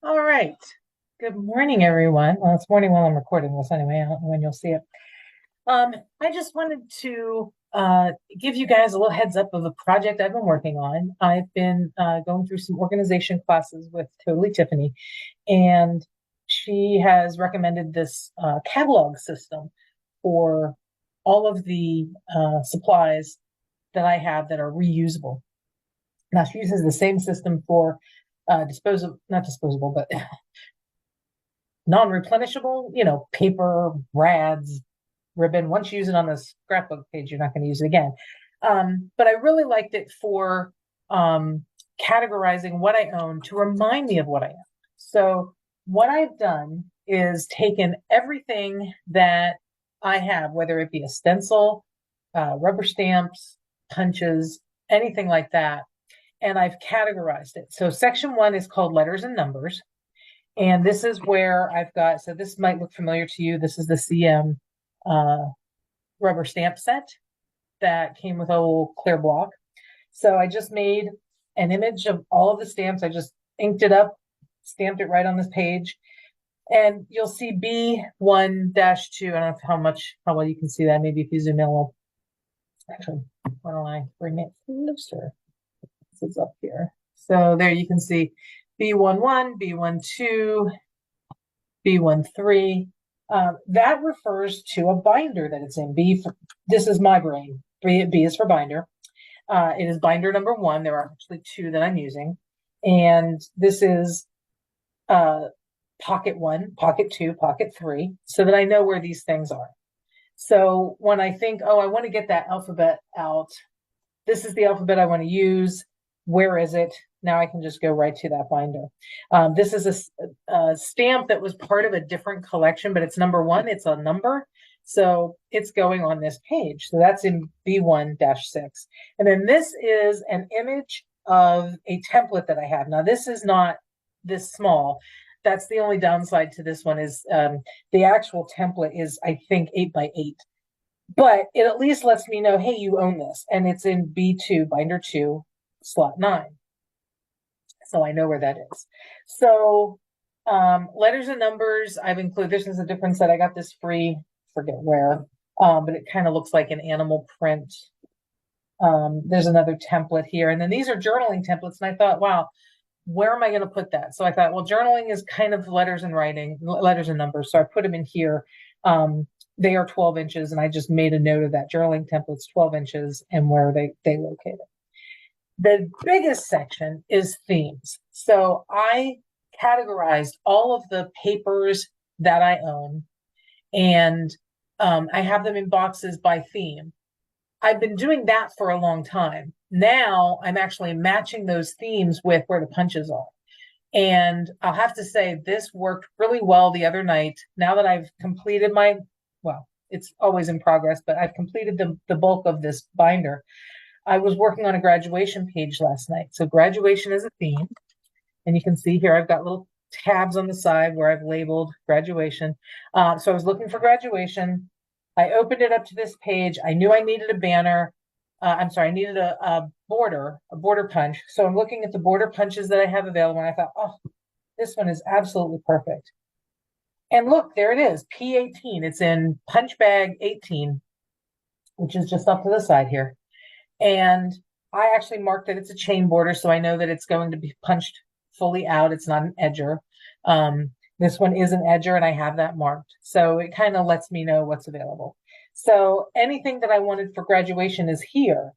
All right. Good morning, everyone. Well, it's morning while I'm recording this anyway. I don't know when you'll see it. I just wanted to give you guys a little heads up of a project I've been working on. I've been going through some organization classes with Totally Tiffany, and she has recommended this catalog system for all of the supplies that I have that are reusable. Now, she uses the same system for not disposable, but non-replenishable, paper, rads, ribbon. Once you use it on the scrapbook page, you're not going to use it again. But I really liked it for categorizing what I own to remind me of what I own. So what I've done is taken everything that I have, whether it be a stencil, rubber stamps, punches, anything like that, and I've categorized it. So section one is called letters and numbers. And this is where I've got, so this might look familiar to you. This is the CM uh, rubber stamp set that came with a little clear block. So I just made an image of all of the stamps. I just inked it up, stamped it right on this page. And you'll see B1-2. I don't know how well you can see that. Maybe if you zoom in a little. Actually, why don't I bring it closer? This is up here. So there you can see B11, B12, B13. That refers to a binder that it's in. This is my brain. B is for binder. It is binder number one. There are actually two that I'm using. And this is pocket one, pocket two, pocket three, so that I know where these things are. So when I think, oh, I want to get that alphabet out, this is the alphabet I want to use. Where is it? Now I can just go right to that binder. This is a stamp that was part of a different collection, but it's number one. It's a number. So it's going on this page. So that's in B1-6. And then this is an image of a template that I have. Now, this is not this small. That's the only downside to this one is the actual template is, I think, 8x8. But it at least lets me know, hey, you own this. And it's in B2, binder 2, slot 9. So I know where that is. So letters and numbers, I've included, this is a different set. I got this free, forget where, but it kind of looks like an animal print. There's another template here. And then these are journaling templates. And I thought, wow, where am I going to put that? So I thought, well, journaling is kind of letters and writing, letters and numbers. So I put them in here. They are 12 inches, and I just made a note of that. Journaling template's 12 inches and where they located. The biggest section is themes. So I categorized all of the papers that I own, and I have them in boxes by theme. I've been doing that for a long time. Now I'm actually matching those themes with where the punches are. And I'll have to say, this worked really well the other night. Now that I've completed well, it's always in progress, but I've completed the bulk of this binder. I was working on a graduation page last night. So graduation is a theme. And you can see here, I've got little tabs on the side where I've labeled graduation. So I was looking for graduation. I opened it up to this page. I knew I needed a banner. I needed a border punch. So I'm looking at the border punches that I have available. And I thought, oh, this one is absolutely perfect. And look, there it is, P18. It's in punch bag 18, which is just up to the side here. And I actually marked that it's a chain border, so I know that it's going to be punched fully out. It's not an edger. This one is an edger, and I have that marked. So it kind of lets me know what's available. So anything that I wanted for graduation is here.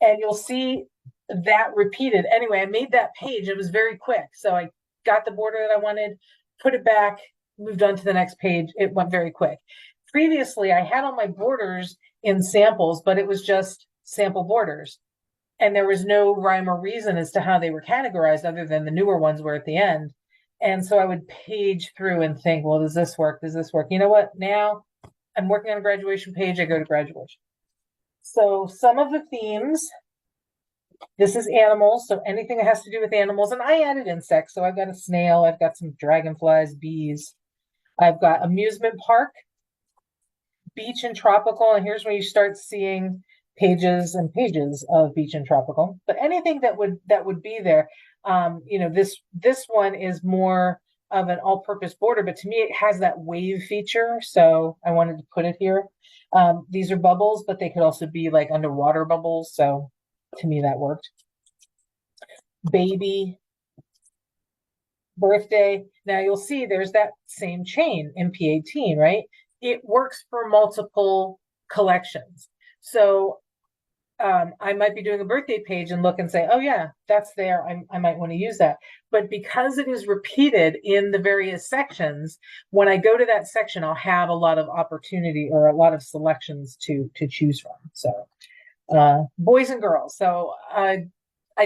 And you'll see that repeated. Anyway, I made that page. It was very quick. So I got the border that I wanted, put it back, moved on to the next page. It went very quick. Previously, I had all my borders in samples, but it was just sample borders. And there was no rhyme or reason as to how they were categorized other than the newer ones were at the end. And so I would page through and think, well, does this work? Does this work? You know what? Now I'm working on a graduation page. I go to graduation. So some of the themes, this is animals. So anything that has to do with animals. And I added insects. So I've got a snail. I've got some dragonflies, bees. I've got amusement park, beach and tropical. And here's where you start seeing pages and pages of beach and tropical, but anything that would be there. This one is more of an all-purpose border, but to me it has that wave feature, so I wanted to put it here. These are bubbles, but they could also be like underwater bubbles, so to me that worked. Baby, birthday. Now you'll see there's that same chain in P18, right? It works for multiple collections. So I might be doing a birthday page and look and say, oh yeah, that's there. I might want to use that. But because it is repeated in the various sections, when I go to that section, I'll have a lot of opportunity or a lot of selections to choose from. So boys and girls. So I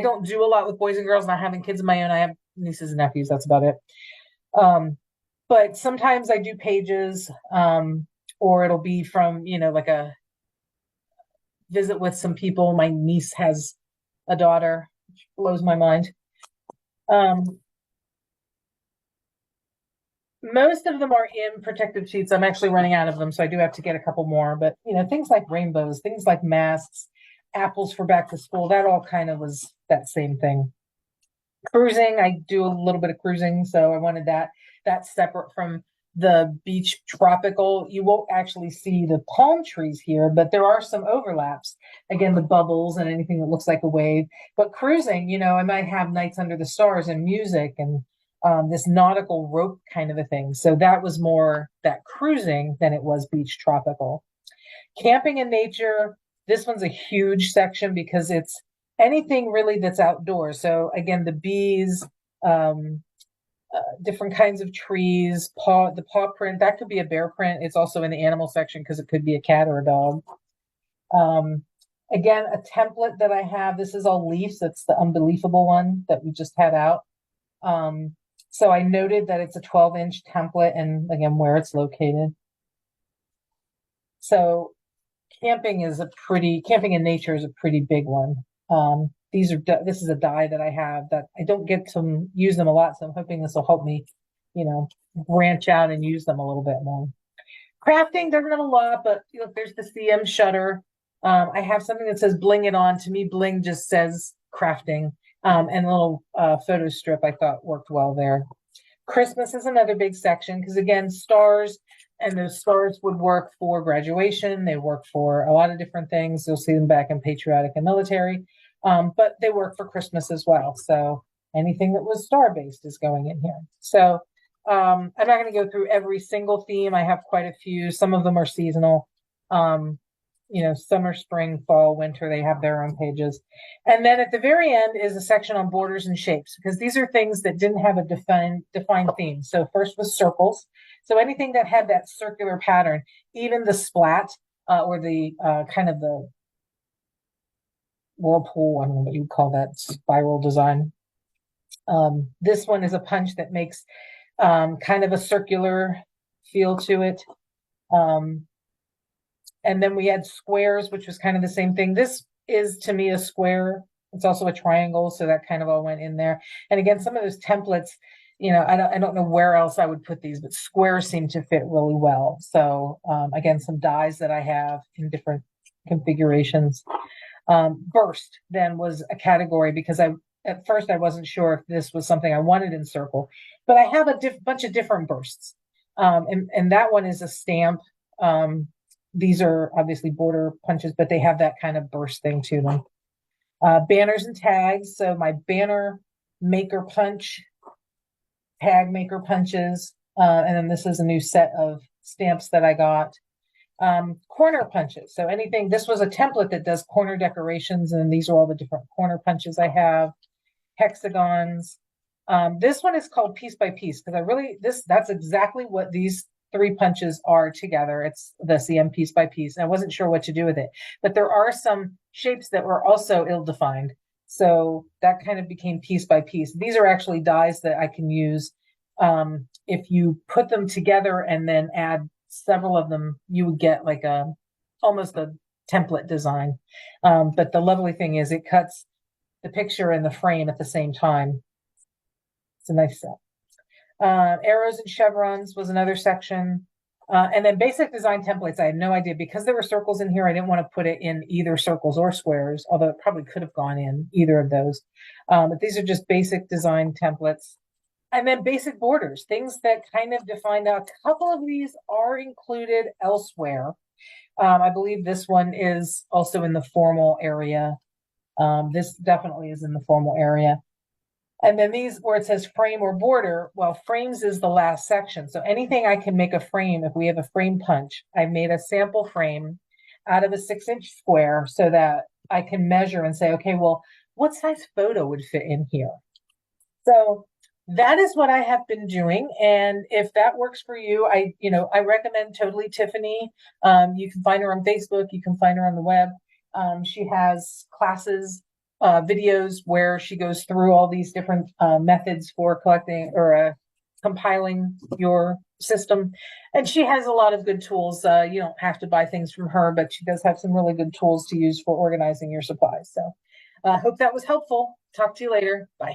don't do a lot with boys and girls, not having kids of my own. I have nieces and nephews. That's about it. But sometimes I do pages, or it'll be from, like a visit with some people. My niece has a daughter, which blows my mind. Most of them are in protective sheets. I'm actually running out of them, so I do have to get a couple more. But things like rainbows, things like masks, apples for back to school, that all kind of was that same thing. Cruising, I do a little bit of cruising, so I wanted that's separate from the beach tropical. You won't actually see the palm trees here, but there are some overlaps. Again, the bubbles and anything that looks like a wave. But cruising, I might have nights under the stars and music and this nautical rope kind of a thing. So that was more that cruising than it was beach tropical. Camping in nature, this one's a huge section because it's anything really that's outdoors. So again, the bees, different kinds of trees, the paw print, that could be a bear print. It's also in the animal section because it could be a cat or a dog. Again, a template that I have, this is all leaves. That's the unbelievable one that we just had out. So I noted that it's a 12-inch template and again, where it's located. So camping in nature is a pretty big one. This is a die that I have that I don't get to use them a lot, so I'm hoping this will help me, branch out and use them a little bit more. Crafting doesn't have a lot, but there's the CM shutter. I have something that says "Bling It On." To me, bling just says crafting. And a little photo strip I thought worked well there. Christmas is another big section because again, stars, and those stars would work for graduation. They work for a lot of different things. You'll see them back in patriotic and military, but they work for Christmas as well. So anything that was star-based is going in here. So I'm not going to go through every single theme. I have quite a few. Some of them are seasonal. Summer, spring, fall, winter, they have their own pages. And then at the very end is a section on borders and shapes, because these are things that didn't have a defined theme. So first was circles. So anything that had that circular pattern, even the splat, or the kind of the whirlpool, I don't know what you call that, spiral design. This one is a punch that makes kind of a circular feel to it. And then we had squares, which was kind of the same thing. This is, to me, a square. It's also a triangle, so that kind of all went in there. And again, some of those templates, I don't know where else I would put these, but squares seem to fit really well. So again, some dies that I have in different configurations. Burst then was a category because at first I wasn't sure if this was something I wanted in circle, but I have a bunch of different bursts. And that one is a stamp. These are obviously border punches, but they have that kind of burst thing to them. Banners and tags. So my banner maker punch, tag maker punches, and then this is a new set of stamps that I got. Corner punches. So anything, this was a template that does corner decorations, and these are all the different corner punches I have. Hexagons. This one is called piece by piece because that's exactly what these 3 punches are together. It's the CM piece by piece. I wasn't sure what to do with it, but there are some shapes that were also ill-defined. So that kind of became piece by piece. These are actually dies that I can use. If you put them together and then add several of them, you would get like almost a template design. But the lovely thing is it cuts the picture and the frame at the same time. It's a nice set. Arrows and chevrons was another section. And then basic design templates, I had no idea because there were circles in here. I didn't want to put it in either circles or squares, although it probably could have gone in either of those. But these are just basic design templates. And then basic borders, things that kind of define. Now, a couple of these are included elsewhere. I believe this one is also in the formal area. This definitely is in the formal area. And then these where it says frame or border, well, frames is the last section. So anything I can make a frame, if we have a frame punch, I made a sample frame out of a 6-inch square so that I can measure and say, okay, well, what size photo would fit in here? So that is what I have been doing. And if that works for you, I recommend totally Tiffany. You can find her on Facebook. You can find her on the web. She has classes, videos where she goes through all these different methods for collecting or compiling your system. And she has a lot of good tools. You don't have to buy things from her, but she does have some really good tools to use for organizing your supplies. So I hope that was helpful. Talk to you later. Bye.